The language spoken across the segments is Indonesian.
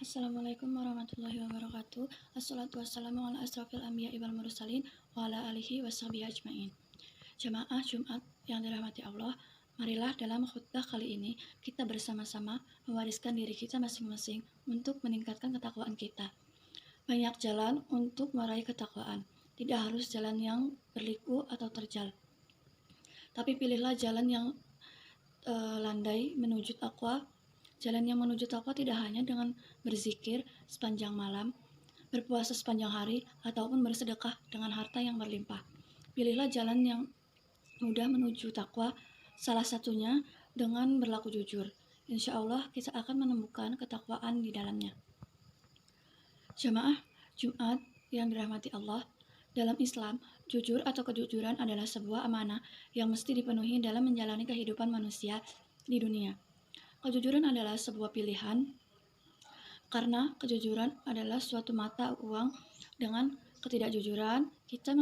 Assalamualaikum warahmatullahi wabarakatuh. Assalatu wassalamu ala asrafil anbiya'i wal mursalin wa ala alihi washabihi ajmain. Jamaah Jumat yang dirahmati Allah, marilah dalam khutbah kali ini kita bersama-sama mewariskan diri kita masing-masing untuk meningkatkan ketakwaan kita. Banyak jalan untuk meraih ketakwaan, tidak harus jalan yang berliku atau terjal. Tapi pilihlah jalan yang landai menuju takwa. Jalan yang menuju takwa tidak hanya dengan berzikir sepanjang malam, berpuasa sepanjang hari, ataupun bersedekah dengan harta yang berlimpah. Pilihlah jalan yang mudah menuju takwa, salah satunya dengan berlaku jujur. Insya Allah kita akan menemukan ketakwaan di dalamnya. Jamaah Jumat yang dirahmati Allah, dalam Islam, jujur atau kejujuran adalah sebuah amanah yang mesti dipenuhi dalam menjalani kehidupan manusia di dunia. Kejujuran adalah sebuah pilihan karena kejujuran adalah suatu mata uang. Dengan ketidakjujuran, kita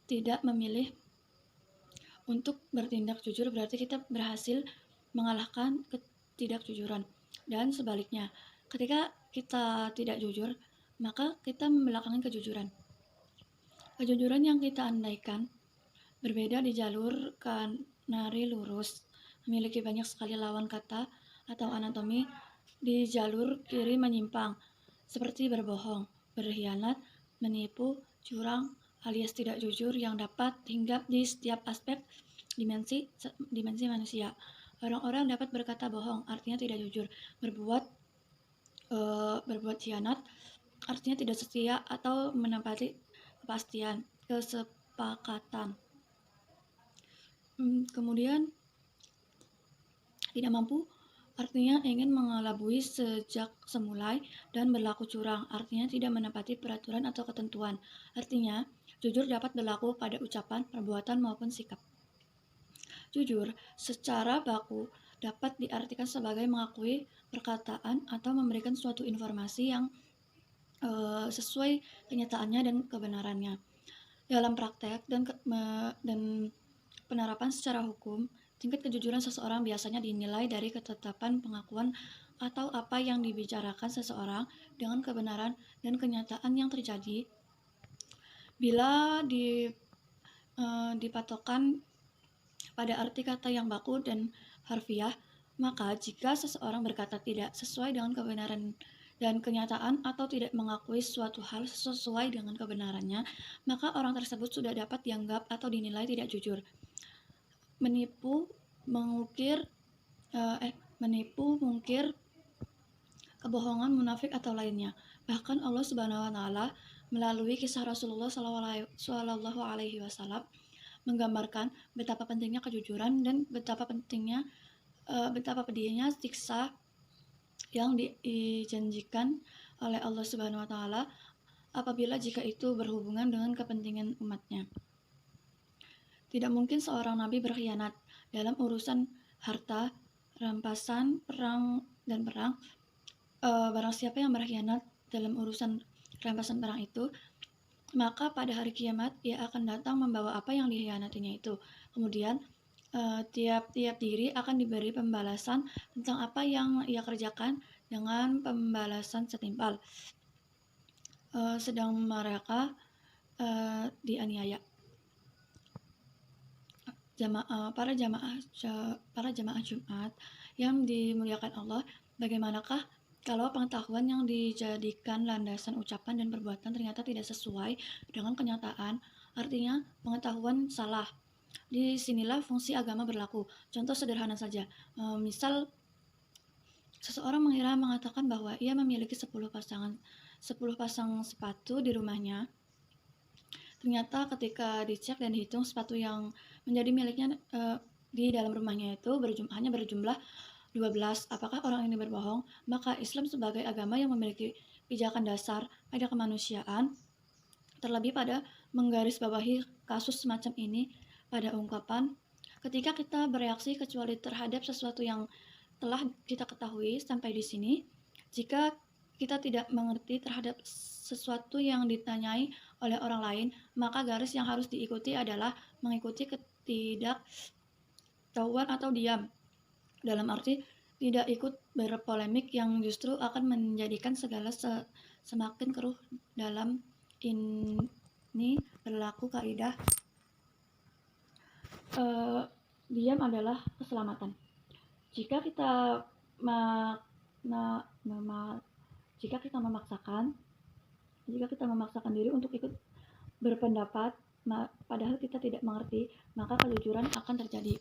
tidak memilih untuk bertindak jujur, berarti kita berhasil mengalahkan ketidakjujuran. Dan sebaliknya, ketika kita tidak jujur, maka kita membelakangi kejujuran. Kejujuran yang kita andaikan berbeda di jalur kanari lurus, memiliki banyak sekali lawan kata atau anatomi. Di jalur kiri menyimpang, seperti berbohong, berkhianat, menipu, curang, alias tidak jujur yang dapat hinggap di setiap aspek dimensi manusia. Orang-orang dapat berkata bohong, artinya tidak jujur, berbuat khianat, artinya tidak setia atau menepati kesepakatan. Kemudian tidak mampu, artinya ingin mengelabui sejak semulai, dan berlaku curang, artinya tidak menepati peraturan atau ketentuan. Artinya, jujur dapat berlaku pada ucapan, perbuatan, maupun sikap. Jujur secara baku dapat diartikan sebagai mengakui perkataan atau memberikan suatu informasi yang sesuai kenyataannya dan kebenarannya. Dalam praktek dan penerapan secara hukum, tingkat kejujuran seseorang biasanya dinilai dari ketetapan pengakuan atau apa yang dibicarakan seseorang dengan kebenaran dan kenyataan yang terjadi. Bila dipatokkan pada arti kata yang baku dan harfiah, maka jika seseorang berkata tidak sesuai dengan kebenaran dan kenyataan atau tidak mengakui suatu hal sesuai dengan kebenarannya, maka orang tersebut sudah dapat dianggap atau dinilai tidak jujur. Menipu, mungkir, kebohongan, munafik atau lainnya. Bahkan Allah Subhanahu wa taala melalui kisah Rasulullah Shallallahu alaihi wasallam menggambarkan betapa pentingnya kejujuran dan betapa pedihnya siksa yang dijanjikan oleh Allah Subhanahu wa taala apabila jika itu berhubungan dengan kepentingan umatnya. Tidak mungkin seorang nabi berkhianat dalam urusan harta, rampasan, perang. Barang siapa yang berkhianat dalam urusan rampasan perang itu, maka pada hari kiamat ia akan datang membawa apa yang dikhianatinya itu. Kemudian tiap-tiap diri akan diberi pembalasan tentang apa yang ia kerjakan dengan pembalasan setimpal, sedang mereka dianiaya. Para jamaah Jumat yang dimuliakan Allah, bagaimanakah kalau pengetahuan yang dijadikan landasan ucapan dan perbuatan ternyata tidak sesuai dengan kenyataan? Artinya pengetahuan salah. Disinilah fungsi agama berlaku. Contoh sederhana saja, misal seseorang mengira mengatakan bahwa ia memiliki 10 pasang sepatu di rumahnya. Ternyata ketika dicek dan dihitung, sepatu yang menjadi miliknya di dalam rumahnya itu hanya berjumlah 12. Apakah orang ini berbohong? Maka Islam sebagai agama yang memiliki pijakan dasar pada kemanusiaan, terlebih pada menggarisbawahi kasus semacam ini pada ungkapan, ketika kita bereaksi kecuali terhadap sesuatu yang telah kita ketahui sampai di sini, jika kita tidak mengerti terhadap sesuatu yang ditanyai oleh orang lain, maka garis yang harus diikuti adalah mengikuti ketidaktahuan atau diam. Dalam arti tidak ikut berpolemik yang justru akan menjadikan segala semakin keruh. Dalam ini berlaku kaidah diam adalah keselamatan. Jika kita memaksakan diri untuk ikut berpendapat padahal kita tidak mengerti, maka kejujuran akan terjadi.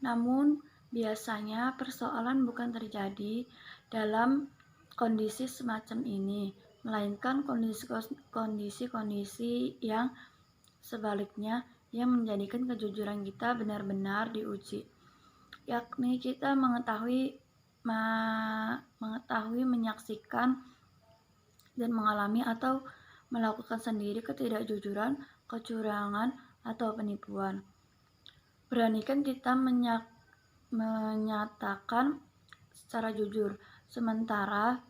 Namun, biasanya persoalan bukan terjadi dalam kondisi semacam ini, melainkan kondisi-kondisi yang sebaliknya yang menjadikan kejujuran kita benar-benar diuji, yakni kita mengetahui, menyaksikan, dan mengalami atau melakukan sendiri ketidakjujuran, kecurangan, atau penipuan. Beranikan kita menyatakan secara jujur, sementara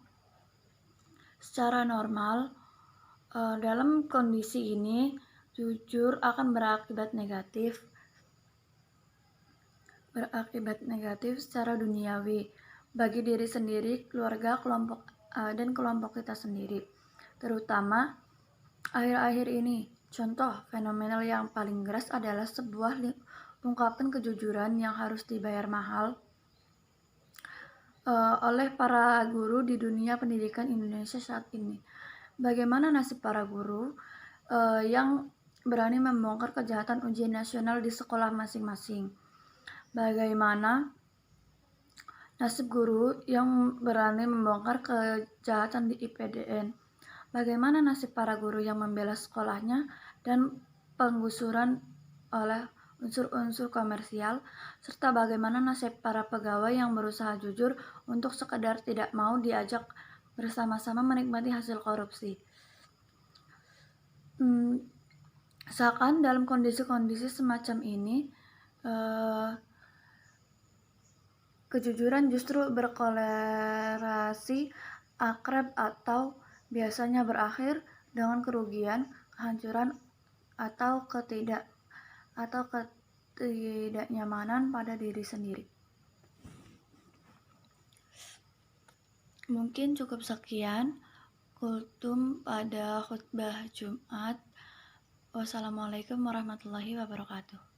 secara normal dalam kondisi ini jujur akan berakibat negatif secara duniawi bagi diri sendiri, keluarga, dan kelompok kita sendiri, terutama akhir-akhir ini. Contoh fenomenal yang paling keras adalah sebuah ungkapan kejujuran yang harus dibayar mahal oleh para guru di dunia pendidikan Indonesia saat ini. Bagaimana nasib para guru yang berani membongkar kejahatan ujian nasional di sekolah masing-masing? Bagaimana nasib guru yang berani membongkar kejahatan di IPDN? Bagaimana nasib para guru yang membela sekolahnya dan penggusuran oleh unsur-unsur komersial, serta bagaimana nasib para pegawai yang berusaha jujur untuk sekedar tidak mau diajak bersama-sama menikmati hasil korupsi? Seakan dalam kondisi-kondisi semacam ini, kejujuran justru berkorelasi akrab atau biasanya berakhir dengan kerugian, kehancuran, atau ketidaknyamanan pada diri sendiri. Mungkin cukup sekian kultum pada khutbah Jumat. Wassalamualaikum warahmatullahi wabarakatuh.